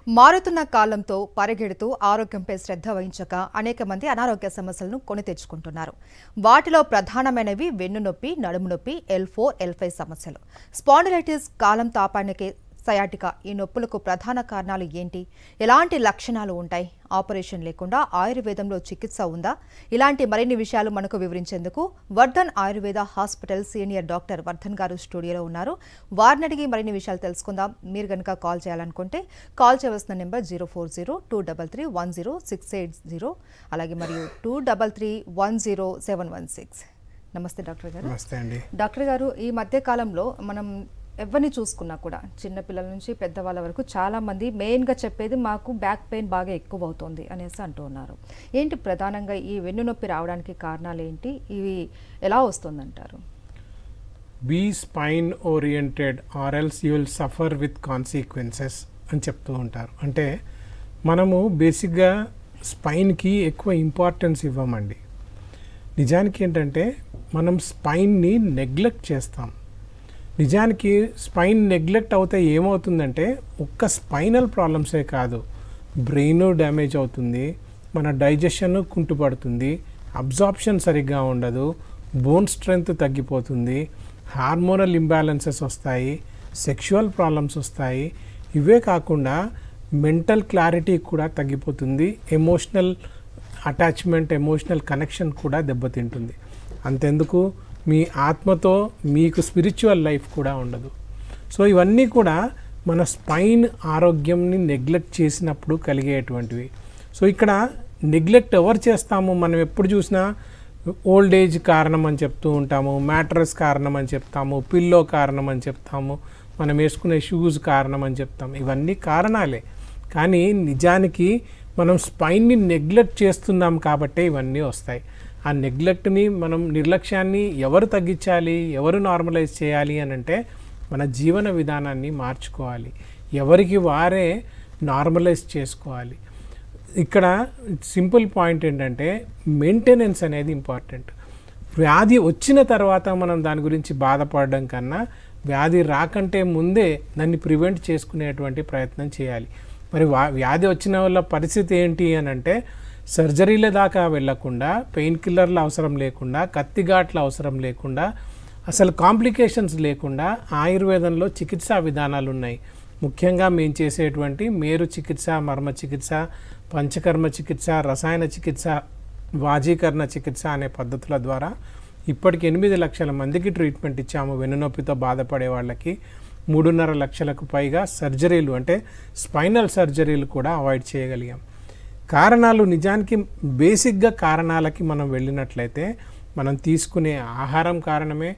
మారుతున్న కాలంతో పరిగెడుతూ ఆరోగ్యంపై శ్రద్ధ వహించక అనేక మంది అనారోగ్య సమస్యలను కొని తెచ్చుకుంటున్నారు. వాటిలో ప్రధానమైనవి వెన్నునొప్పి, నడుము నొప్పి, L4, L5 సమస్యలు. స్పాండిలైటిస్, కాలం తాపానికి, సయాటికా ఈ నొప్పులకు ప్రధాన కారణాలు ఏంటి? ఎలాంటి లక్షణాలు ఉంటాయి? ఆపరేషన్ లేకుండా ఆయుర్వేదంలో చికిత్స ఉందా? ఇలాంటి మరిన్ని విషయాలు మనకు వివరించేందుకు Vardhan Ayurveda hospital senior doctor Vardhan గారు స్టూడియోలో ఉన్నారు. వారిని అడిగి మరిన్ని విషయాలు తెలుసుకుందాం. మీరు కనుక కాల్ చేయాలనుకుంటే కాల్ చేయవలసిన నెంబర్ 040-233-10680 అలాగే మరియు 233-10716. నమస్తే డాక్టర్ గారు. నమస్తే అండి. డాక్టర్ గారు, ఈ మధ్య కాలంలో మనం ఎవరిని చూసుకున్నా కూడా చిన్నపిల్లల నుంచి పెద్దవాళ్ళ వరకు చాలామంది మెయిన్గా చెప్పేది మాకు బ్యాక్ పెయిన్ బాగా ఎక్కువ అవుతుంది అనేసి అంటూ ఉన్నారు. ఏంటి ప్రధానంగా ఈ వెన్నునొప్పి రావడానికి కారణాలు ఏంటి? ఇవి ఎలా వస్తుందంటారు? Be spine oriented or else you will suffer with consequences అని చెప్తూ ఉంటారు. అంటే మనము బేసిక్గా స్పైన్కి ఎక్కువ ఇంపార్టెన్స్ ఇవ్వమండి. నిజానికి ఏంటంటే మనం స్పైన్ని నెగ్లెక్ట్ చేస్తాం. నిజానికి స్పైన్ నెగ్లెక్ట్ అవుతే ఏమవుతుందంటే ఒక్క స్పైనల్ ప్రాబ్లమ్సే కాదు, బ్రెయిన్ డ్యామేజ్ అవుతుంది, మన డైజెషన్ కుంటుపడుతుంది, అబ్జార్ప్షన్ సరిగ్గా ఉండదు, బోన్ స్ట్రెంగ్త్ తగ్గిపోతుంది, హార్మోనల్ ఇంబ్యాలెన్సెస్ వస్తాయి, సెక్షువల్ ప్రాబ్లమ్స్ వస్తాయి. ఇవే కాకుండా మెంటల్ క్లారిటీ కూడా తగ్గిపోతుంది, ఎమోషనల్ అటాచ్మెంట్, ఎమోషనల్ కనెక్షన్ కూడా దెబ్బతింటుంది. అంతెందుకు మీ ఆత్మతో మీకు స్పిరిచువల్ లైఫ్ కూడా ఉండదు. సో ఇవన్నీ కూడా మన స్పైన్ ఆరోగ్యంని నెగ్లెక్ట్ చేసినప్పుడు కలిగేటువంటివి. సో ఇక్కడ నెగ్లెక్ట్ ఎవరు చేస్తాము? మనం ఎప్పుడు చూసినా ఓల్డ్ ఏజ్ కారణం అని చెప్తూ ఉంటాము, మ్యాట్రస్ కారణం అని చెప్తాము, పిల్లో కారణం అని చెప్తాము, మనం వేసుకునే షూస్ కారణం అని చెప్తాము. ఇవన్నీ కారణాలే, కానీ నిజానికి మనం స్పైన్ని నెగ్లెక్ట్ చేస్తున్నాం కాబట్టే ఇవన్నీ వస్తాయి. ఆ నెగ్లెక్ట్ని, మనం నిర్లక్ష్యాన్ని ఎవరు తగ్గించాలి, ఎవరు నార్మలైజ్ చేయాలి అని అంటే మన జీవన విధానాన్ని మార్చుకోవాలి, ఎవరికి వారే నార్మలైజ్ చేసుకోవాలి. ఇక్కడ సింపుల్ పాయింట్ ఏంటంటే మెయింటెనెన్స్ అనేది ఇంపార్టెంట్. వ్యాధి వచ్చిన తర్వాత మనం దాని గురించి బాధపడడం కన్నా వ్యాధి రాకంటే ముందే దాన్ని ప్రివెంట్ చేసుకునేటువంటి ప్రయత్నం చేయాలి. మరి వ్యాధి వచ్చిన వాళ్ళ పరిస్థితి ఏంటి అని అంటే సర్జరీల దాకా వెళ్లకుండా, పెయిన్ కిల్లర్ల అవసరం లేకుండా, కత్తిఘాట్ల అవసరం లేకుండా, అసలు కాంప్లికేషన్స్ లేకుండా ఆయుర్వేదంలో చికిత్సా విధానాలు ఉన్నాయి. ముఖ్యంగా మేము చేసేటువంటి మేరు చికిత్స, మర్మ చికిత్స, పంచకర్మ చికిత్స, రసాయన చికిత్స, వాజీకరణ చికిత్స అనే పద్ధతుల ద్వారా ఇప్పటికి 8 లక్షల మందికి ట్రీట్మెంట్ ఇచ్చాము. వెన్నునొప్పితో బాధపడే వాళ్ళకి 3.5 లక్షలకు పైగా సర్జరీలు, అంటే స్పైనల్ సర్జరీలు కూడా అవాయిడ్ చేయగలిగాం. కారణాలు నిజానికి బేసిక్గా కారణాలకి మనం వెళ్ళినట్లయితే మనం తీసుకునే ఆహారం కారణమే,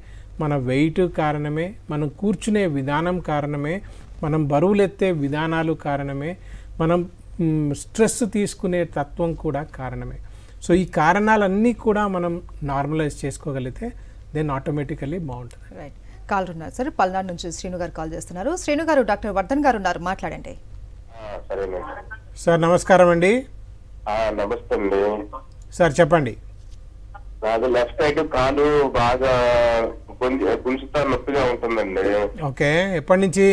మన వెయిట్ కారణమే, మనం కూర్చునే విధానం కారణమే, మనం బరువులెత్తే విధానాలు కారణమే, మనం స్ట్రెస్ తీసుకునే తత్వం కూడా కారణమే. సో ఈ కారణాలన్నీ కూడా మనం నార్మలైజ్ చేసుకోగలిగితే దెన్ ఆటోమేటికలీ బాగుంటుంది. రైట్. కాల్ ఉన్నారు సార్, పల్నాడు నుంచి శ్రీను గారు కాల్ చేస్తున్నారు. శ్రీను గారు, డాక్టర్ వర్ధన్ గారు ఉన్నారు, మాట్లాడండి. సార్ నమస్కారం అండి. నమస్తే అండి సార్ చెప్పండి. నాది లెఫ్ట్ సైడ్ కాలు బాగా గుంజుతా నొప్పిగా ఉంటుందండి. ఓకే, ఎప్పటి నుంచి?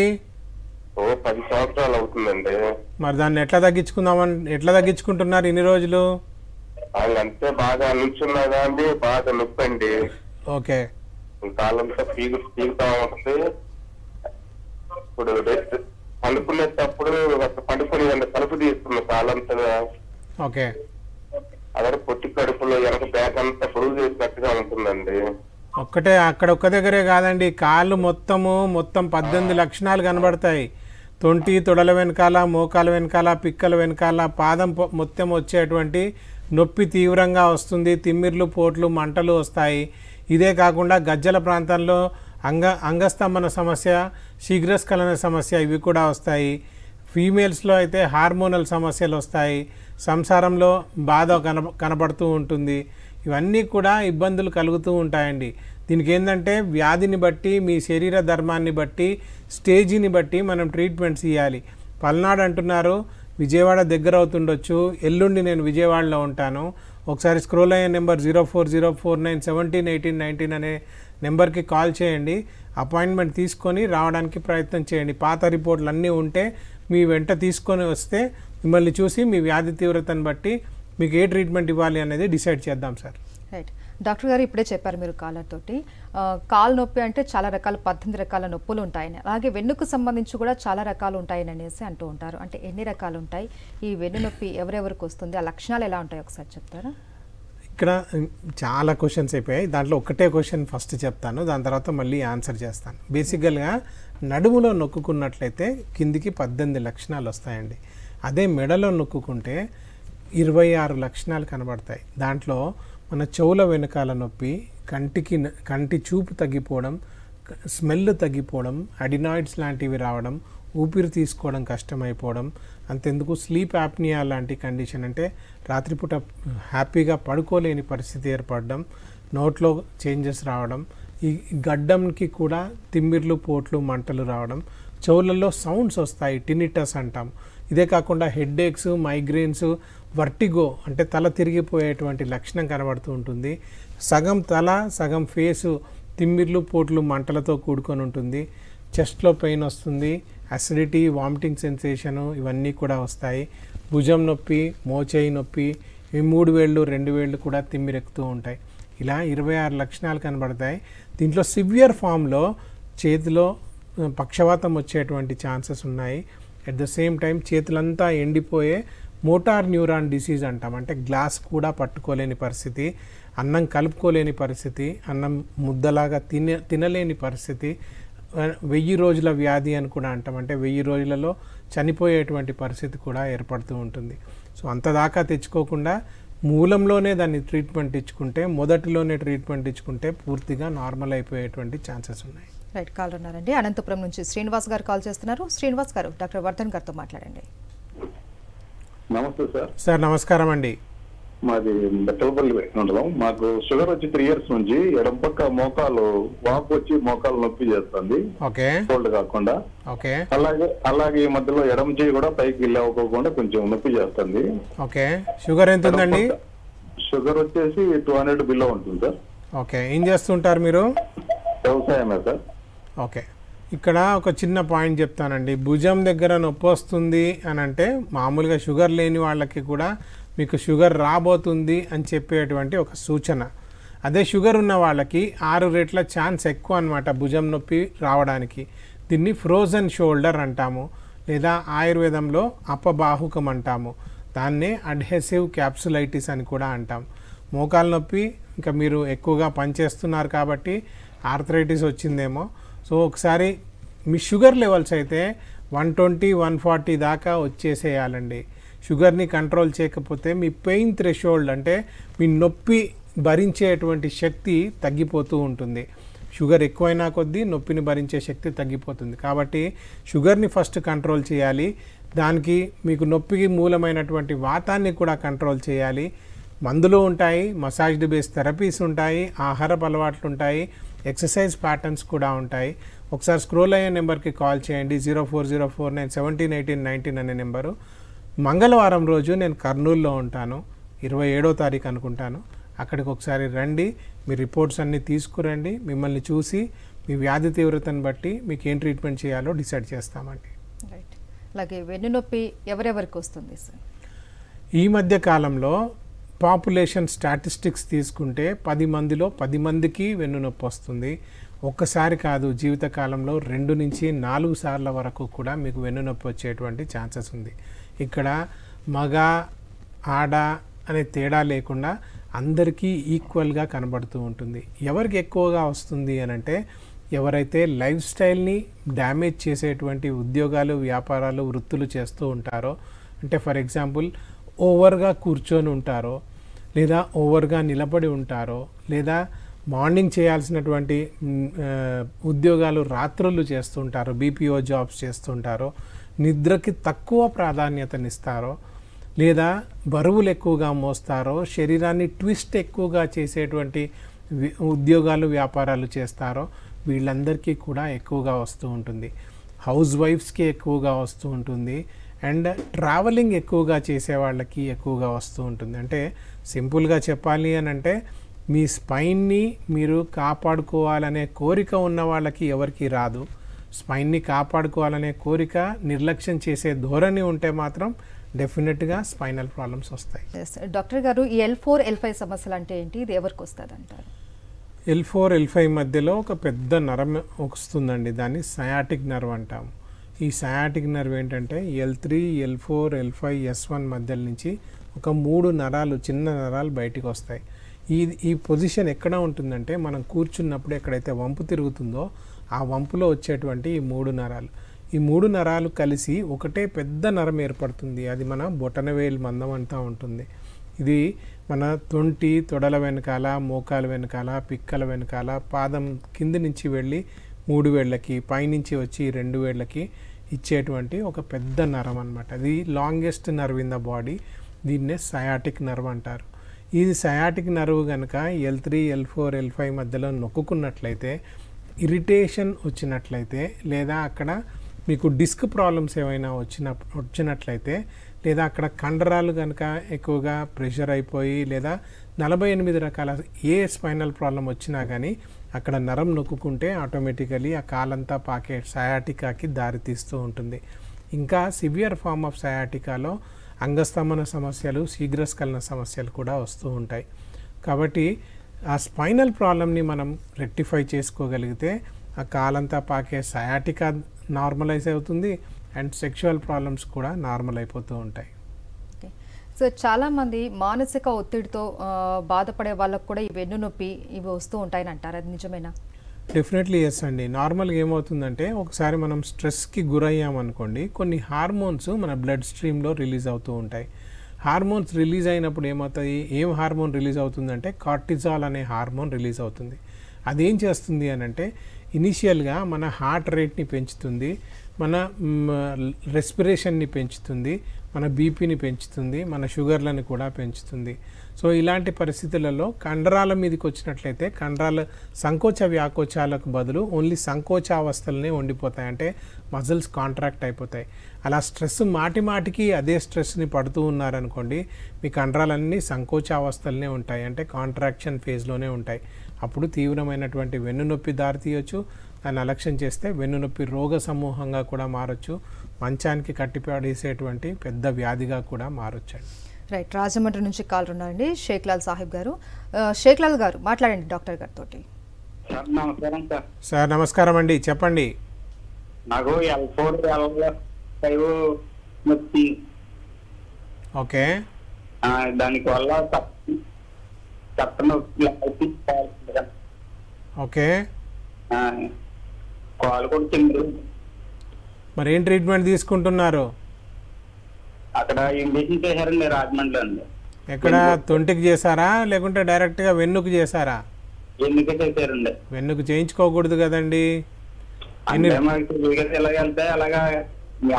10 సంవత్సరాలు అవుతుందండి. మరి దాన్ని ఎట్లా తగ్గించుకుంటున్నారు ఇన్ని రోజులు? అంతే బాగా నిల్చున్నా అండి, బాగా నొప్పి అండి. ఓకే, కాలంతా పీగుతా ఉంటుంది. ఇప్పుడు పడుకునేటప్పుడు పడుకుని కలుపు తీస్తున్నా కాలంతా. ఓకే, అదే పొట్టి కడుపులో వెనక బ్యాక్ అంతా పొరుగు చేసినట్టుగా ఉంటుందండి. అక్కడ ఒక్క దగ్గరే కాదండి, కాళ్ళు మొత్తం 18 లక్షణాలు కనబడతాయి. తొడల వెనకాల, మోకాల వెనకాల, పిక్కల వెనకాల, పాదం మొత్తం వచ్చేటువంటి నొప్పి తీవ్రంగా వస్తుంది. తిమ్మిర్లు, పోట్లు, మంటలు వస్తాయి. ఇదే కాకుండా గజ్జల ప్రాంతంలో అంగస్తంభన సమస్య, శీఘ్రస్ఖలన సమస్య ఇవి కూడా వస్తాయి. ఫీమేల్స్లో అయితే హార్మోనల్ సమస్యలు వస్తాయి. సంసారంలో బాధ కనబడుతూ ఉంటుంది. ఇవన్నీ కూడా ఇబ్బందులు కలుగుతూ ఉంటాయండి. దీనికి ఏంటంటే వ్యాధిని బట్టి, మీ శరీర ధర్మాన్ని బట్టి, స్టేజీని బట్టి మనం ట్రీట్మెంట్స్ ఇవ్వాలి. పల్నాడు అంటున్నారు, విజయవాడ దగ్గర అవుతుండొచ్చు. ఎల్లుండి నేను విజయవాడలో ఉంటాను. ఒకసారి స్క్రోల్ అయ్యే నెంబర్ 04049171819 అనే నెంబర్కి కాల్ చేయండి. అపాయింట్మెంట్ తీసుకొని రావడానికి ప్రయత్నం చేయండి. పాత రిపోర్ట్లు అన్నీ ఉంటే మీ వెంట తీసుకొని వస్తే మిమ్మల్ని చూసి మీ వ్యాధి తీవ్రతను బట్టి మీకు ఏ ట్రీట్మెంట్ ఇవ్వాలి అనేది డిసైడ్ చేద్దాం సార్. రైట్. డాక్టర్ గారు ఇప్పుడే చెప్పారు మీరు కాలర్ తోటి కాలు నొప్పి అంటే చాలా రకాల 18 రకాల నొప్పులు ఉంటాయని, అలాగే వెన్నుకు సంబంధించి కూడా చాలా రకాలు ఉంటాయని అనేసి అంటూ ఉంటారు. అంటే ఎన్ని రకాలు ఉంటాయి, ఈ వెన్ను నొప్పి ఎవరెవరికి వస్తుంది, ఆ లక్షణాలు ఎలా ఉంటాయి ఒకసారి చెప్తారా? ఇక్కడ చాలా క్వశ్చన్స్ అయిపోయాయి. దాంట్లో ఒకటే క్వశ్చన్ ఫస్ట్ చెప్తాను, దాని తర్వాత మళ్ళీ ఆన్సర్ చేస్తాను. బేసికల్గా నడుములో నొక్కుకున్నట్లయితే కిందికి 18 లక్షణాలు వస్తాయండి. అదే మెడలో నొక్కుకుంటే 26 లక్షణాలు కనబడతాయి. దాంట్లో మన చెవుల వెనకాల నొప్పి, కంటి చూపు తగ్గిపోవడం, స్మెల్ తగ్గిపోవడం, అడినాయిడ్స్ లాంటివి రావడం, ఊపిరి తీసుకోవడం కష్టమైపోవడం, అంతెందుకు స్లీప్ యాప్నియా లాంటి కండిషన్ అంటే రాత్రిపూట హ్యాపీగా పడుకోలేని పరిస్థితి ఏర్పడడం, నోట్లో చేంజెస్ రావడం, ఈ గడ్డంకి కూడా తిమ్మిర్లు, పోట్లు, మంటలు రావడం, చెవులలో సౌండ్స్ వస్తాయి, టినిటస్ అంటాం. ఇదే కాకుండా హెడ్ఏక్స్, మైగ్రేన్స్, వర్టిగో అంటే తల తిరిగిపోయేటువంటి లక్షణం కనబడుతూ ఉంటుంది. సగం తల సగం ఫేసు తిమ్మిర్లు, పోట్లు, మంటలతో కూడుకొని ఉంటుంది. చెస్ట్లో పెయిన్ వస్తుంది, అసిడిటీ, వామిటింగ్ సెన్సేషను ఇవన్నీ కూడా వస్తాయి. భుజం నొప్పి, మోచేయి నొప్పి, ఈ 3 వేళ్ళు 2 వేళ్ళు కూడా తిమ్మిరెక్కుతూ ఉంటాయి. ఇలా 26 లక్షణాలు కనబడతాయి. దీంట్లో సివియర్ ఫామ్లో చేతిలో పక్షవాతం వచ్చేటువంటి ఛాన్సెస్ ఉన్నాయి. అట్ ద సేమ్ టైం చేతులంతా ఎండిపోయే మోటార్ న్యూరాన్ డిసీజ్ అంటాం. అంటే గ్లాస్ కూడా పట్టుకోలేని పరిస్థితి, అన్నం కలుపుకోలేని పరిస్థితి, అన్నం ముద్దలాగా తినలేని పరిస్థితి, 1000 రోజుల వ్యాధి అని కూడా అంటాం. అంటే 1000 రోజులలో చనిపోయేటువంటి పరిస్థితి కూడా ఏర్పడుతూ ఉంటుంది. సో అంతదాకా తెచ్చుకోకుండా మూలంలోనే దాన్ని ట్రీట్మెంట్ ఇచ్చుకుంటే, మొదటిలోనే ట్రీట్మెంట్ ఇచ్చుకుంటే పూర్తిగా నార్మల్ అయిపోయేటువంటి ఛాన్సెస్ ఉన్నాయి. రైట్. కాల్ ఉన్నారండి, అనంతపురం నుంచి శ్రీనివాస్ గారు కాల్ చేస్తున్నారు. శ్రీనివాస్ గారు, డాక్టర్ వర్ధన్ గారితో మాట్లాడండి. నమస్తే సార్. సార్ నమస్కారం అండి. మాది బెట్టలపల్లి మండలం. మాకు షుగర్ వచ్చి 3 years నుంచి ఎడం పక్క మోకాలు వాపు వచ్చి మోకాలు నొప్పి చేస్తుంది. ఓకే. కోల్డ్ కాకుండా. ఓకే. అలాగే ఈ మధ్యలో ఎడం చేయి కూడా పైకి లేవకోకుండా కొంచెం నొప్పి చేస్తుంది. ఓకే. షుగర్ ఎంత ఉందండి? షుగర్ వచ్చేసి 200 బిలో ఉంటుంది సార్. ఓకే. ఏం చేస్తుంటారు మీరు? వ్యవసాయమే సార్. ఓకే. ఇక్కడ ఒక చిన్న పాయింట్ చెప్తానండి. భుజం దగ్గర నొప్పి వస్తుంది అని అంటే మామూలుగా షుగర్ లేని వాళ్ళకి కూడా మీకు షుగర్ రాబోతుంది అని చెప్పేటువంటి ఒక సూచన. అదే షుగర్ ఉన్న వాళ్ళకి 6 రెట్ల ఛాన్స్ ఎక్కువ అనమాట భుజం నొప్పి రావడానికి. దీన్ని ఫ్రోజన్ షోల్డర్ అంటాము, లేదా ఆయుర్వేదంలో అపబాహుకం అంటాము. దాన్నే అడ్హెసివ్ క్యాప్సులైటిస్ అని కూడా అంటాం. మోకాలు నొప్పి, ఇంకా మీరు ఎక్కువగా పనిచేస్తున్నారు కాబట్టి ఆర్థరైటిస్ వచ్చిందేమో. సో ఒకసారి మీ షుగర్ లెవెల్స్ అయితే 120, 140 దాకా వచ్చేసేయాలండి. షుగర్ని కంట్రోల్ చేయకపోతే మీ పెయిన్ థ్రెషోల్డ్ అంటే మీ నొప్పి భరించేటువంటి శక్తి తగ్గిపోతూ ఉంటుంది. షుగర్ ఎక్కువైనా కొద్దీ నొప్పిని భరించే శక్తి తగ్గిపోతుంది. కాబట్టి షుగర్ని ఫస్ట్ కంట్రోల్ చేయాలి. దానికి మీకు నొప్పికి మూలమైనటువంటి వాతాన్ని కూడా కంట్రోల్ చేయాలి. మందులు ఉంటాయి, మసాజ్డ్ బేస్ థెరపీస్ ఉంటాయి, ఆహారపు అలవాట్లు ఉంటాయి, ఎక్సర్సైజ్ ప్యాటర్న్స్ కూడా ఉంటాయి. ఒకసారి స్క్రోల్ అయ్యే నెంబర్కి కాల్ చేయండి, 040491718919 అనే నెంబరు. మంగళవారం రోజు నేను కర్నూలులో ఉంటాను, 27వ తారీఖు అనుకుంటాను. అక్కడికి ఒకసారి రండి, మీ రిపోర్ట్స్ అన్నీ తీసుకురండి. మిమ్మల్ని చూసి మీ వ్యాధి తీవ్రతను బట్టి మీకు ఏం ట్రీట్మెంట్ చేయాలో డిసైడ్ చేస్తామండి. రైట్. అలాగే వెన్నునొప్పి ఎవరెవరికి వస్తుంది సార్? ఈ మధ్య కాలంలో పాపులేషన్ స్టాటిస్టిక్స్ తీసుకుంటే 10 మందిలో 10 మందికి వెన్నునొప్పి వస్తుంది. ఒక్కసారి కాదు, జీవితకాలంలో 2 నుంచి 4 సార్ల వరకు కూడా మీకు వెన్నునొప్పి వచ్చేటువంటి ఛాన్సెస్ ఉంది. ఇక్కడ మగ ఆడ అనే తేడా లేకుండా అందరికీ ఈక్వల్గా కనబడుతూ ఉంటుంది. ఎవరికి ఎక్కువగా వస్తుంది అని అంటే ఎవరైతే లైఫ్ స్టైల్ని డ్యామేజ్ చేసేటువంటి ఉద్యోగాలు, వ్యాపారాలు, వృత్తులు చేస్తూ ఉంటారో, అంటే ఫర్ ఎగ్జాంపుల్ ఓవర్గా కూర్చొని ఉంటారో, లేదా ఓవర్గా నిలబడి ఉంటారో, లేదా మార్నింగ్ చేయాల్సినటువంటి ఉద్యోగాలు రాత్రులు చేస్తుంటారో, బీపీఓ జాబ్స్ చేస్తుంటారో, నిద్రకి తక్కువ ప్రాధాన్యతనిస్తారో, లేదా బరువులు ఎక్కువగా మోస్తారో, శరీరాన్ని ట్విస్ట్ ఎక్కువగా చేసేటువంటి ఉద్యోగాలు, వ్యాపారాలు చేస్తారో వీళ్ళందరికీ కూడా ఎక్కువగా వస్తూ ఉంటుంది. హౌస్ వైఫ్స్కి ఎక్కువగా వస్తూ ఉంటుంది. అండ్ ట్రావెలింగ్ ఎక్కువగా చేసే వాళ్ళకి ఎక్కువగా వస్తూ ఉంటుంది. అంటే సింపుల్గా చెప్పాలి అని అంటే మీ స్పైన్ని మీరు కాపాడుకోవాలనే కోరిక ఉన్న వాళ్ళకి ఎవరికి రాదు. స్పైన్ని కాపాడుకోవాలనే కోరిక నిర్లక్ష్యం చేసే ధోరణి ఉంటే మాత్రం డెఫినెట్గా స్పైనల్ ప్రాబ్లమ్స్ వస్తాయి. డాక్టర్ గారు, ఈ L4, L5 సమస్యలు అంటే ఏంటి, ఇది ఎవరికి వస్తుంది అంటారు? L4, L5 మధ్యలో ఒక పెద్ద నరం వస్తుందండి, దాన్ని సయాటిక్ నర్వ్ అంటాము. ఈ సయాటిక్ నర్వ్ ఏంటంటే L3, L4, L5, S1 మధ్య నుంచి ఒక 3 నరాలు, చిన్న నరాలు బయటికి వస్తాయి. ఈ పొజిషన్ ఎక్కడ ఉంటుందంటే మనం కూర్చున్నప్పుడు ఎక్కడైతే వంపు తిరుగుతుందో ఆ వంపులో వచ్చేటువంటి ఈ 3 నరాలు, ఈ 3 నరాలు కలిసి ఒకటే పెద్ద నరం ఏర్పడుతుంది. అది మన బొటనవేలు మందం అంతా ఉంటుంది. ఇది మన తొడల వెనకాల, మోకాల వెనకాల, పిక్కల వెనకాల, పాదం కింది నుంచి వెళ్ళి 3 వేళ్ళకి, పైనుంచి వచ్చి 2 వేళ్ళకి ఇచ్చేటువంటి ఒక పెద్ద నరం అన్నమాట. అది longest nerve in the body. దీన్నే సయాటిక్ నర్వ్ అంటారు. ఇది సయాటిక్ నర్వ్ కనుక L3, L4, L5 మధ్యలో నొక్కున్నట్లయితే, ఇరిటేషన్ వచ్చినట్లయితే, లేదా అక్కడ మీకు డిస్క్ ప్రాబ్లమ్స్ ఏమైనా వచ్చినట్లయితే, లేదా అక్కడ కండరాలు కనుక ఎక్కువగా ప్రెషర్ అయిపోయి, లేదా 48 రకాల ఏ స్పైనల్ ప్రాబ్లం వచ్చినా కానీ అక్కడ నరం నొక్కుంటే ఆటోమేటికలీ ఆ కాలంతా పాకే సయాటికాకి దారితీస్తూ ఉంటుంది. ఇంకా సివియర్ ఫామ్ ఆఫ్ సయాటికాలో అంగస్తంభన సమస్యలు, శీఘ్రస్ఖలన సమస్యలు కూడా వస్తూ ఉంటాయి. కాబట్టి ఆ స్పైనల్ ప్రాబ్లమ్ని మనం రెక్టిఫై చేసుకోగలిగితే ఆ కాలంతా పాకే సయాటికా నార్మలైజ్ అవుతుంది అండ్ సెక్షువల్ ప్రాబ్లమ్స్ కూడా నార్మల్ అయిపోతూ ఉంటాయి. సో చాలామంది మానసిక ఒత్తిడితో బాధపడే వాళ్ళకు కూడా ఈ వెన్ను నొప్పి ఇవి వస్తూ ఉంటాయని అంటారు, అది నిజమేనా? డెఫినెట్లీ ఎస్ అండి. నార్మల్గా ఏమవుతుందంటే ఒకసారి మనం స్ట్రెస్కి గురయ్యామనుకోండి, కొన్ని హార్మోన్స్ మన బ్లడ్ స్ట్రీమ్లో రిలీజ్ అవుతూ ఉంటాయి. హార్మోన్స్ రిలీజ్ అయినప్పుడు ఏమవుతాయి, ఏం హార్మోన్ రిలీజ్ అవుతుందంటే కార్టిజాల్ అనే హార్మోన్ రిలీజ్ అవుతుంది. అదేం చేస్తుంది అని అంటే ఇనీషియల్గా మన హార్ట్ రేట్ని పెంచుతుంది, మన రెస్పిరేషన్ని పెంచుతుంది, మన బీపీని పెంచుతుంది, మన షుగర్లను కూడా పెంచుతుంది. సో ఇలాంటి పరిస్థితులలో కండరాల మీదకి వచ్చినట్లయితే కండరాల సంకోచ వ్యాకోచాలకు బదులు ఓన్లీ సంకోచావస్థలనే ఉండిపోతాయి, అంటే మజిల్స్ కాంట్రాక్ట్ అయిపోతాయి. అలా స్ట్రెస్ మాటికి అదే స్ట్రెస్ని పడుతూ ఉన్నారనుకోండి, మీ కండరాలన్నీ సంకోచావస్థలనే ఉంటాయి, అంటే కాంట్రాక్షన్ ఫేజ్లోనే ఉంటాయి. అప్పుడు తీవ్రమైనటువంటి వెన్నునొప్పి దారితీయొచ్చు. దాన్ని అలక్ష్యం చేస్తే వెన్నునొప్పి రోగ సమూహంగా కూడా మారచ్చు, మంచానికి కట్టిపడేసేటువంటి పెద్ద వ్యాధిగా కూడా మారొచ్చండి. రైట్, రాజమండ్రి నుంచి కాల్ ఉన్నారండి షేక్లాల్ సాహిబ్ గారు. షేక్లాల్ గారు మాట్లాడండి డాక్టర్ గారితో. నమస్కారం సార్. సార్ నమస్కారం అండి, చెప్పండి. నాకు L4, L5 నొప్పి. ఓకే, దానికి వల్ల ఓకే, కాలు కూడా తిండ్రు. మరి ఏం ట్రీట్మెంట్ తీసుకుంటున్నారు? అక్కడ ఇంజక్షన్ చేశారండి రాజమండ్రిలో అండి. ఎక్కడ, తొంటికి చేశారా లేకుంటే డైరెక్ట్గా వెన్నుకు చేశారా? ఎందుకు చేశారండి. వెన్నుకు చేయించుకోకూడదు కదండి. ఇలాగ వెళ్తే అలాగా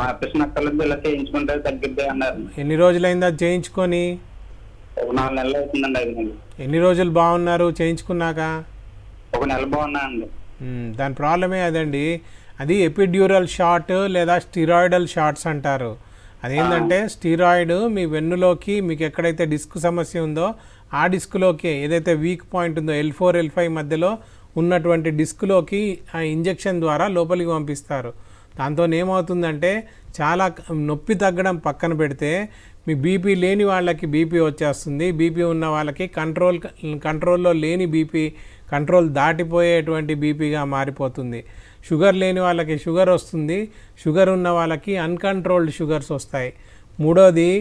ఆపరేషన్ అక్కర్లేదు, ఇలా చేయించుకుంటే తగ్గిద్ది అన్నారు. ఎన్ని రోజులైంది అది చేయించుకొని? ఒక 4 నెలలు అవుతుందండి. 5 నెలలు. ఎన్ని రోజులు బాగున్నారు చేయించుకున్నాక? 1 నెల బాగున్నాయండి. దాని ప్రాబ్లమే అదండి. అది ఎపిడ్యూరల్ షాట్ లేదా స్టిరాయిడల్ షాట్స్ అంటారు. అదేంటంటే స్టీరాయిడ్ మీ వెన్నులోకి, మీకు ఎక్కడైతే డిస్క్ సమస్య ఉందో ఆ డిస్క్లోకి, ఏదైతే వీక్ పాయింట్ ఉందో L4, L5 మధ్యలో ఉన్నటువంటి డిస్క్లోకి ఆ ఇంజెక్షన్ ద్వారా లోపలికి పంపిస్తారు. దాంతో ఏమవుతుందంటే చాలా నొప్పి తగ్గడం పక్కన పెడితే, మీ బీపీ లేని వాళ్ళకి బీపీ వచ్చేస్తుంది, బీపీ ఉన్న వాళ్ళకి కంట్రోల్లో లేని బీపీ కంట్రోల్ దాటిపోయేటువంటి బీపీగా మారిపోతుంది. షుగర్ లేని వాళ్ళకి షుగర్ వస్తుంది, షుగర్ ఉన్న వాళ్ళకి అన్కంట్రోల్డ్ షుగర్స్ వస్తాయి. 3వది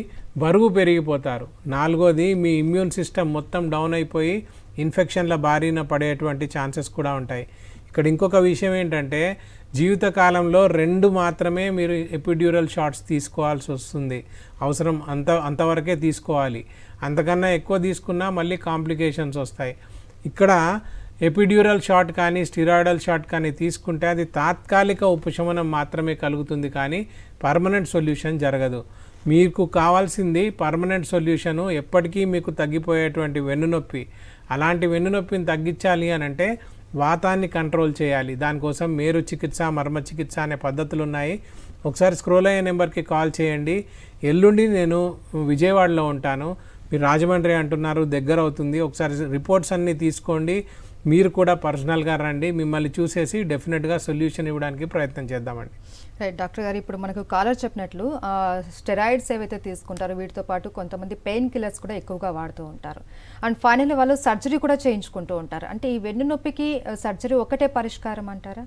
బరువు పెరిగిపోతారు. 4వది మీ ఇమ్యూన్ సిస్టమ్ మొత్తం డౌన్ అయిపోయి ఇన్ఫెక్షన్ల బారిన పడేటువంటి ఛాన్సెస్ కూడా ఉంటాయి. ఇక్కడ ఇంకొక విషయం ఏంటంటే, జీవితకాలంలో 2 మాత్రమే మీరు ఎపిడ్యూరల్ షాట్స్ తీసుకోవాల్సి వస్తుంది. అవసరం అంతవరకే తీసుకోవాలి. అంతకన్నా ఎక్కువ తీసుకున్నా మళ్ళీ కాంప్లికేషన్స్ వస్తాయి. ఇక్కడ ఎపిడ్యూరల్ షాట్ కానీ స్టిరాయిడల్ షాట్ కానీ తీసుకుంటే అది తాత్కాలిక ఉపశమనం మాత్రమే కలుగుతుంది, కానీ పర్మనెంట్ సొల్యూషన్ జరగదు. మీకు కావాల్సింది పర్మనెంట్ సొల్యూషను, ఎప్పటికీ మీకు తగ్గిపోయేటువంటి వెన్నునొప్పి. అలాంటి వెన్నునొప్పిని తగ్గించాలి అని అంటే వాతాన్ని కంట్రోల్ చేయాలి. దానికోసం మేరు చికిత్స, మర్మ చికిత్స అనే పద్ధతులు ఉన్నాయి. ఒకసారి స్క్రోల్ అయ్యే నెంబర్కి కాల్ చేయండి. ఎల్లుండి నేను విజయవాడలో ఉంటాను. మీరు రాజమండ్రి అంటున్నారు, దగ్గర అవుతుంది. ఒకసారి రిపోర్ట్స్ అన్నీ తీసుకోండి. మీరు కూడా పర్సనల్గా రండి, మిమ్మల్ని చూసేసి డెఫినెట్గా సొల్యూషన్ ఇవ్వడానికి ప్రయత్నం చేద్దామండి. రైట్ డాక్టర్ గారు, ఇప్పుడు మనకు కాలర్ చెప్పినట్లు స్టెరాయిడ్స్ ఏవైతే తీసుకుంటారో వీటితో పాటు కొంతమంది పెయిన్ కిల్లర్స్ కూడా ఎక్కువగా వాడుతూ ఉంటారు. అండ్ ఫైనల్లీ వాళ్ళు సర్జరీ కూడా చేయించుకుంటూ ఉంటారు. అంటే ఈ వెన్ను నొప్పికి సర్జరీ ఒకటే పరిష్కారం అంటారా?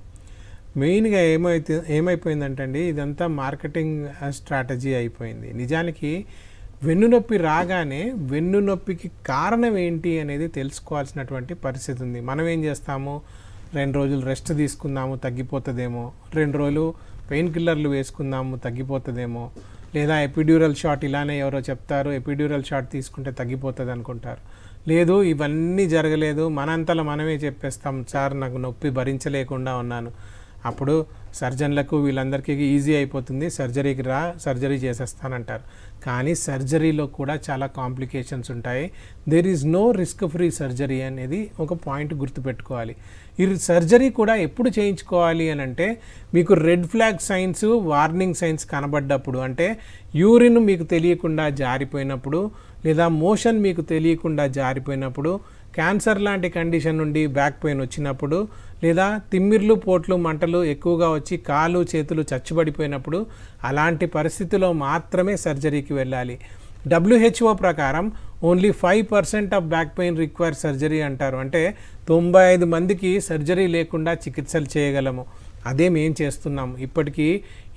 మెయిన్గా ఏమైపోయిందంటే అండి, ఇదంతా మార్కెటింగ్ స్ట్రాటజీ అయిపోయింది. నిజానికి వెన్నునొప్పి రాగానే వెన్నునొప్పికి కారణం ఏంటి అనేది తెలుసుకోవాల్సినటువంటి పరిస్థితి ఉంది. మనం ఏం చేస్తాము, 2 రోజులు రెస్ట్ తీసుకుందాము తగ్గిపోతుందేమో, 2 రోజులు పెయిన్ కిల్లర్లు వేసుకుందాము తగ్గిపోతుందేమో, లేదా ఎపిడ్యూరల్ షాట్ ఇలానే ఎవరో చెప్తారు ఎపిడ్యూరల్ షాట్ తీసుకుంటే తగ్గిపోతుంది అనుకుంటారు. లేదు, ఇవన్నీ జరగలేదు, మనంతలో మనమే చెప్పేస్తాం, సార్ నాకు నొప్పి భరించలేకుండా ఉన్నాను, అప్పుడు సర్జన్లకు వీళ్ళందరికీ ఈజీ అయిపోతుంది, సర్జరీకి రా సర్జరీ చేసేస్తానంటారు. కానీ సర్జరీలో కూడా చాలా కాంప్లికేషన్స్ ఉంటాయి. There is no risk free surgery అనేది ఒక పాయింట్ గుర్తుపెట్టుకోవాలి. ఈ సర్జరీ కూడా ఎప్పుడు చేయించుకోవాలి అని అంటే, మీకు red flag signs, warning signs కనబడ్డప్పుడు, అంటే యూరిన్ మీకు తెలియకుండా జారిపోయినప్పుడు, లేదా మోషన్ మీకు తెలియకుండా జారిపోయినప్పుడు, క్యాన్సర్ లాంటి కండిషన్ నుండి బ్యాక్ పెయిన్ వచ్చినప్పుడు, లేదా తిమ్మిర్లు పోట్లు మంటలు ఎక్కువగా వచ్చి కాలు చేతులు చచ్చుబడిపోయినప్పుడు, అలాంటి పరిస్థితిలో మాత్రమే సర్జరీకి వెళ్ళాలి. WHO ప్రకారం only 5% of back pain require surgery అంటారు. అంటే 95 మందికి సర్జరీ లేకుండా చికిత్సలు చేయగలము. అదే మేము చేస్తున్నాము. ఇప్పటికీ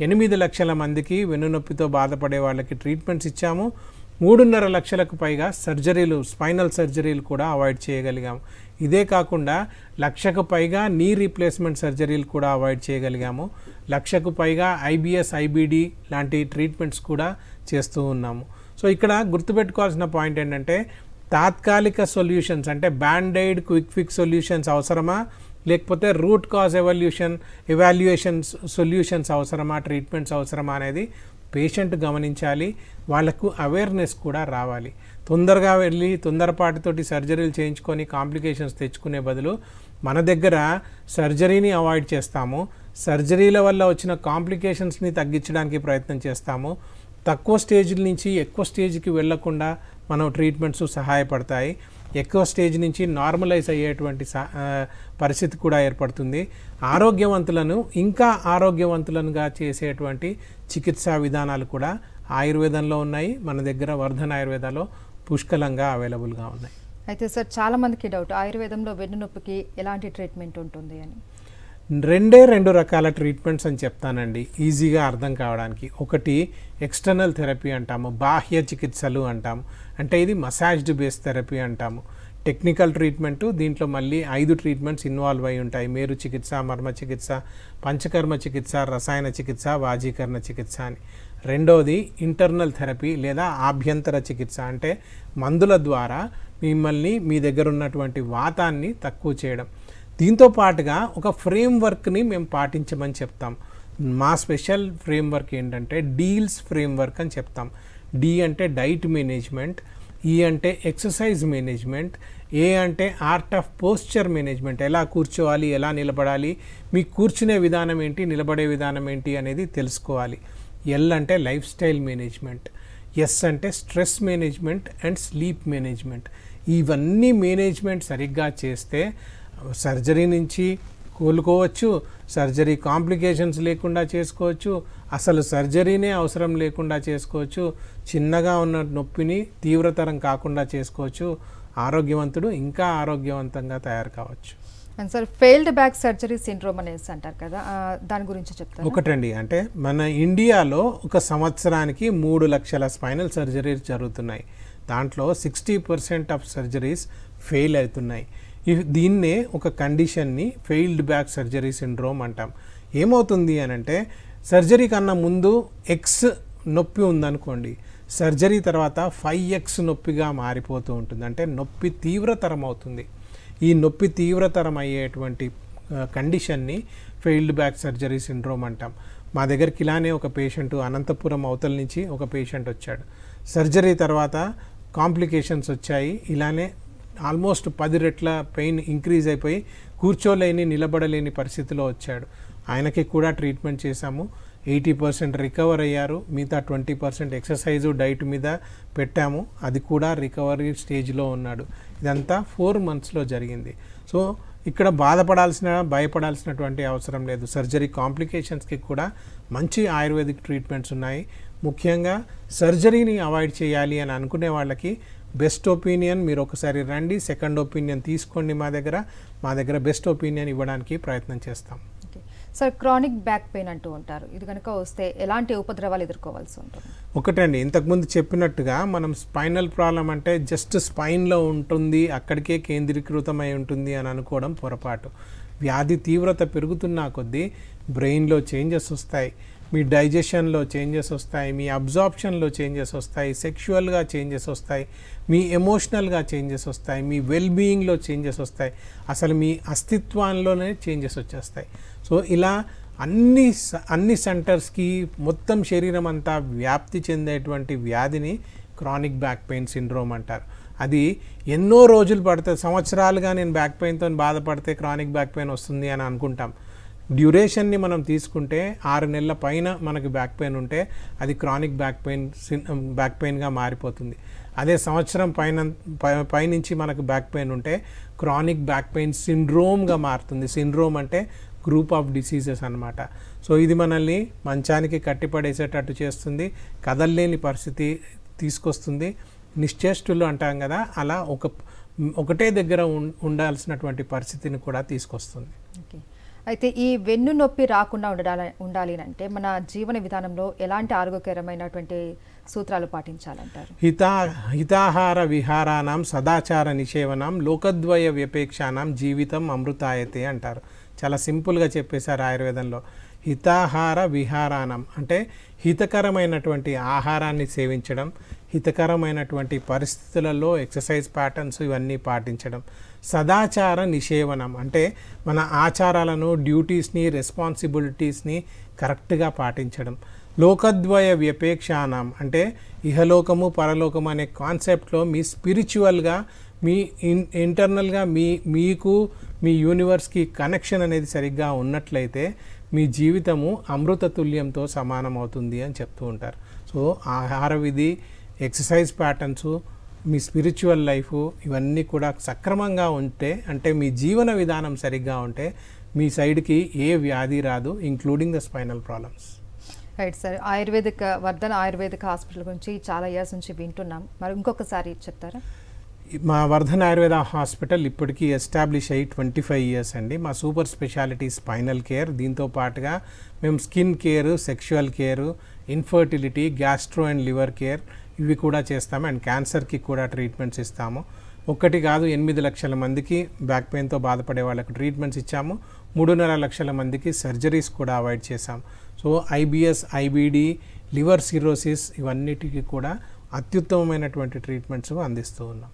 8 లక్షల మందికి వెన్నునొప్పితో బాధపడే వాళ్ళకి ట్రీట్మెంట్స్ ఇచ్చాము. 3.5 లక్షలకు పైగా సర్జరీలు, స్పైనల్ సర్జరీలు కూడా అవాయిడ్ చేయగలిగాము. ఇదే కాకుండా 1 లక్షకు పైగా నీ రీప్లేస్మెంట్ సర్జరీలు కూడా అవాయిడ్ చేయగలిగాము. 1 లక్షకు పైగా IBS, IBD లాంటి ట్రీట్మెంట్స్ కూడా చేస్తూ ఉన్నాము. సో ఇక్కడ గుర్తుపెట్టుకోవాల్సిన పాయింట్ ఏంటంటే, తాత్కాలిక సొల్యూషన్స్ అంటే బ్యాండ్-ఎయిడ్, క్విక్ ఫిక్స్ సొల్యూషన్స్ అవసరమా, లేకపోతే రూట్ కాజ్ ఎవాల్యుయేషన్స్ సొల్యూషన్స్ అవసరమా, ట్రీట్మెంట్స్ అవసరమా అనేది పేషెంట్ గమనించాలి. వాళ్లకు అవేర్నెస్ కూడా రావాలి. తొందరగా వెళ్ళి తొందరపాటుతోటి సర్జరీలు చేయించుకొని కాంప్లికేషన్స్ తెచ్చుకునే బదులు మన దగ్గర సర్జరీని అవాయిడ్ చేస్తాము, సర్జరీల వల్ల వచ్చిన కాంప్లికేషన్స్ని తగ్గించడానికి ప్రయత్నం చేస్తాము. తక్కువ స్టేజ్ నుంచి ఎక్కువ స్టేజ్కి వెళ్లకుండా మనం ట్రీట్మెంట్స్ సహాయపడతాయి. ఎక్కువ స్టేజ్ నుంచి నార్మలైజ్ అయ్యేటువంటి పరిస్థితి కూడా ఏర్పడుతుంది. ఆరోగ్యవంతులను ఇంకా ఆరోగ్యవంతులనుగా చేసేటువంటి చికిత్సా విధానాలు కూడా ఆయుర్వేదంలో ఉన్నాయి. మన దగ్గర వర్ధన్ ఆయుర్వేదాలో పుష్కలంగా అవైలబుల్గా ఉన్నాయి. అయితే సార్, చాలా మందికి డౌట్, ఆయుర్వేదంలో వెన్నునొప్పికి ఎలాంటి ట్రీట్మెంట్ ఉంటుంది అని. 2 రకాల ట్రీట్మెంట్స్ అని చెప్తానండి, ఈజీగా అర్థం కావడానికి. ఒకటి ఎక్స్టర్నల్ థెరపీ అంటాము, బాహ్య చికిత్సలు అంటాము. అంటే ఇది మసాజ్డ్ బేస్ థెరపీ అంటాము. టెక్నికల్ ట్రీట్మెంటు, దీంట్లో మళ్ళీ 5 ట్రీట్మెంట్స్ ఇన్వాల్వ్ అయి ఉంటాయి. మేరు చికిత్స, మర్మ చికిత్స, పంచకర్మ చికిత్స, రసాయన చికిత్స, వాజీకరణ చికిత్స అని. రెండోది ఇంటర్నల్ థెరపీ లేదా ఆభ్యంతర చికిత్స. అంటే మందుల ద్వారా మిమ్మల్ని మీ దగ్గర ఉన్నటువంటి వాతాన్ని తక్కువ చేయడం. దీంతో పాటుగా ఒక ఫ్రేమ్వర్క్ని మేము పాటించమని చెప్తాం. మా స్పెషల్ ఫ్రేమ్వర్క్ ఏంటంటే డీల్స్ ఫ్రేమ్వర్క్ అని చెప్తాం. డి అంటే డైట్ మేనేజ్మెంట్, ఈ అంటే ఎక్సర్సైజ్ మేనేజ్మెంట్, ఏ అంటే ఆర్ట్ ఆఫ్ పోస్చర్ మేనేజ్మెంట్, ఎలా కూర్చోవాలి, ఎలా నిలబడాలి, మీ కూర్చునే విధానం ఏంటి, నిలబడే విధానం ఏంటి అనేది తెలుసుకోవాలి. ఎల్ అంటే లైఫ్ స్టైల్ మేనేజ్మెంట్, ఎస్ అంటే stress management and sleep management. ఇవన్నీ మేనేజ్మెంట్ సరిగ్గా చేస్తే సర్జరీ నుంచి కోలుకోవచ్చు, సర్జరీ కాంప్లికేషన్స్ లేకుండా చేసుకోవచ్చు, అసలు సర్జరీనే అవసరం లేకుండా చేసుకోవచ్చు, చిన్నగా ఉన్న నొప్పిని తీవ్రతరం కాకుండా చేసుకోవచ్చు, ఆరోగ్యవంతుడు ఇంకా ఆరోగ్యవంతంగా తయారు కావచ్చు. And sir, failed back surgery syndrome అనేసి అంటారు కదా, దాని గురించి చెప్తారు. ఒకటండి, అంటే మన ఇండియాలో ఒక సంవత్సరానికి 3 లక్షల స్పైనల్ సర్జరీస్ జరుగుతున్నాయి. దాంట్లో 60% ఆఫ్ సర్జరీస్ ఫెయిల్ అవుతున్నాయి. దీన్నే ఒక కండిషన్ని ఫెయిల్డ్ బ్యాక్ సర్జరీ సిండ్రోమ్ అంటాం. ఏమవుతుంది అని అంటే, సర్జరీ కన్నా ముందు ఎక్స్ నొప్పి ఉందనుకోండి, సర్జరీ తర్వాత 5x నొప్పిగా మారిపోతూ ఉంటుంది. అంటే నొప్పి తీవ్రతరం అవుతుంది. ఈ నొప్పి తీవ్రతరం అయ్యేటువంటి కండిషన్ని ఫెయిల్డ్ బ్యాక్ సర్జరీ సిండ్రోమ్ అంటాం. మా దగ్గరికి ఇలానే ఒక పేషెంట్, అనంతపురం అవతల నుంచి ఒక పేషెంట్ వచ్చాడు. సర్జరీ తర్వాత కాంప్లికేషన్స్ వచ్చాయి. ఇలానే ఆల్మోస్ట్ 10 రెట్ల పెయిన్ ఇంక్రీజ్ అయిపోయి కూర్చోలేని, నిలబడలేని పరిస్థితిలో వచ్చాడు. ఆయనకి కూడా ట్రీట్మెంట్ చేశాము. 80% రికవర్ అయ్యారు. మిగతా 20% ఎక్సర్సైజు, డైట్ మీద పెట్టాము. అది కూడా రికవరీ స్టేజ్లో ఉన్నాడు. ఇదంతా 4 monthsలో జరిగింది. సో ఇక్కడ భయపడాల్సినటువంటి అవసరం లేదు. సర్జరీ కాంప్లికేషన్స్కి కూడా మంచి ఆయుర్వేదిక్ ట్రీట్మెంట్స్ ఉన్నాయి. ముఖ్యంగా సర్జరీని అవాయిడ్ చేయాలి అని అనుకునే వాళ్ళకి బెస్ట్ ఒపీనియన్ మీరు ఒకసారి రండి, సెకండ్ ఒపీనియన్ తీసుకోండి. మా దగ్గర బెస్ట్ ఒపీనియన్ ఇవ్వడానికి ప్రయత్నం చేస్తాం. సార్, క్రానిక్ బ్యాక్ పెయిన్ అంటూ ఉంటారు. ఇది కనుక వస్తే ఎలాంటి ఉపద్రవాలు ఎదుర్కోవాల్సి ఉంటుంది? ఒకటండి, ఇంతకుముందు చెప్పినట్టుగా మనం స్పైనల్ ప్రాబ్లం అంటే జస్ట్ స్పైన్లో ఉంటుంది, అక్కడికే కేంద్రీకృతమై ఉంటుంది అని అనుకోవడం పొరపాటు. వ్యాధి తీవ్రత పెరుగుతున్న కొద్దీ బ్రెయిన్లో చేంజెస్ వస్తాయి, మీ డైజెషన్లో చేంజెస్ వస్తాయి, మీ అబ్జార్ప్షన్లో చేంజెస్ వస్తాయి, సెక్షువల్గా చేంజెస్ వస్తాయి, మీ ఎమోషనల్గా చేంజెస్ వస్తాయి, మీ వెల్ బీయింగ్లో చేంజెస్ వస్తాయి, అసలు మీ అస్తిత్వంలోనే చేంజెస్ వచ్చేస్తాయి. సో ఇలా అన్ని సెంటర్స్కి మొత్తం శరీరం అంతా వ్యాప్తి చెందేటువంటి వ్యాధిని క్రానిక్ బ్యాక్ పెయిన్ సిండ్రోమ్ అంటారు. అది ఎన్నో రోజులు పడుతుంది, సంవత్సరాలుగా నేను బ్యాక్ పెయిన్తో బాధపడితే క్రానిక్ బ్యాక్ పెయిన్ వస్తుంది అని అనుకుంటాం. డ్యూరేషన్ని మనం తీసుకుంటే 6 నెలల పైన మనకి బ్యాక్ పెయిన్ ఉంటే అది క్రానిక్ బ్యాక్ పెయిన్గా మారిపోతుంది. అదే సంవత్సరం పైనుంచి మనకు బ్యాక్ పెయిన్ ఉంటే క్రానిక్ బ్యాక్ పెయిన్ సిండ్రోమ్గా మారుతుంది. సిండ్రోమ్ అంటే గ్రూప్ ఆఫ్ డిసీజెస్ అన్నమాట. సో ఇది మనల్ని మంచానికి కట్టిపడేసేటట్టు చేస్తుంది, కదల్లేని పరిస్థితి తీసుకొస్తుంది, నిశ్చేష్టులు అంటాం కదా, అలా ఒకటే దగ్గర ఉండాల్సినటువంటి పరిస్థితిని కూడా తీసుకొస్తుంది. అయితే ఈ వెన్ను నొప్పి రాకుండా ఉండాలి అంటే మన జీవన విధానంలో ఎలాంటి ఆరోగ్యకరమైనటువంటి సూత్రాలు పాటించాలంటారు? హితాహార విహారానాం సదాచార నిషేవనాం లోకద్వయ వ్యపేక్షానాం జీవితం అమృతాయతే అంటారు. చాలా సింపుల్గా చెప్పేశారు ఆయుర్వేదంలో. హితాహార విహారానం అంటే హితకరమైనటువంటి ఆహారాన్ని సేవించడం, హితకరమైనటువంటి పరిస్థితులలో ఎక్సర్సైజ్ ప్యాటర్న్స్ ఇవన్నీ పాటించడం. సదాచార నిషేవనం అంటే మన ఆచారాలను, డ్యూటీస్ని, రెస్పాన్సిబిలిటీస్ని కరెక్ట్గా పాటించడం. లోకద్వయ వ్యపేక్షానం అంటే ఇహలోకము పరలోకము అనే కాన్సెప్ట్లో మీ స్పిరిచువల్గా, మీ ఇంటర్నల్గా మీకు మీ యూనివర్స్కి కనెక్షన్ అనేది సరిగ్గా ఉన్నట్లయితే మీ జీవితము అమృతతుల్యంతో సమానం అవుతుంది అని చెప్తూ ఉంటారు. సో ఆహార విధి, ఎక్సర్సైజ్ ప్యాటర్న్స్, మీ స్పిరిచువల్ లైఫ్ ఇవన్నీ కూడా సక్రమంగా ఉంటే, అంటే మీ జీవన విధానం సరిగ్గా ఉంటే మీ సైడ్కి ఏ వ్యాధి రాదు, including the spinal problems. Right sir, Vardhan ayurvedic hospital గురించి చాలా ఇయర్స్ నుంచి వింటున్నాం, మరి ఇంకొకసారి చెప్తారా? మా వర్ధన్ ఆయుర్వేద హాస్పిటల్ ఇప్పటికీ ఎస్టాబ్లిష్ అయ్యి 25 ఇయర్స్ అండి. మా సూపర్ స్పెషాలిటీ స్పైనల్ కేర్, దీంతో పాటుగా మేము skin care, sexual care, infertility, gastro and liver care ఇవి కూడా చేస్తాము. అండ్ క్యాన్సర్కి కూడా ట్రీట్మెంట్స్ ఇస్తాము. ఒకటి కాదు, 8 లక్షల మందికి బ్యాక్ పెయిన్తో బాధపడే వాళ్ళకు ట్రీట్మెంట్స్ ఇచ్చాము. 3.5 లక్షల మందికి సర్జరీస్ కూడా అవాయిడ్ చేశాము. So IBS, IBD, liver cirrhosis ఇవన్నిటికీ కూడా అత్యుత్తమమైనటువంటి ట్రీట్మెంట్స్ అందిస్తూ ఉన్నాం.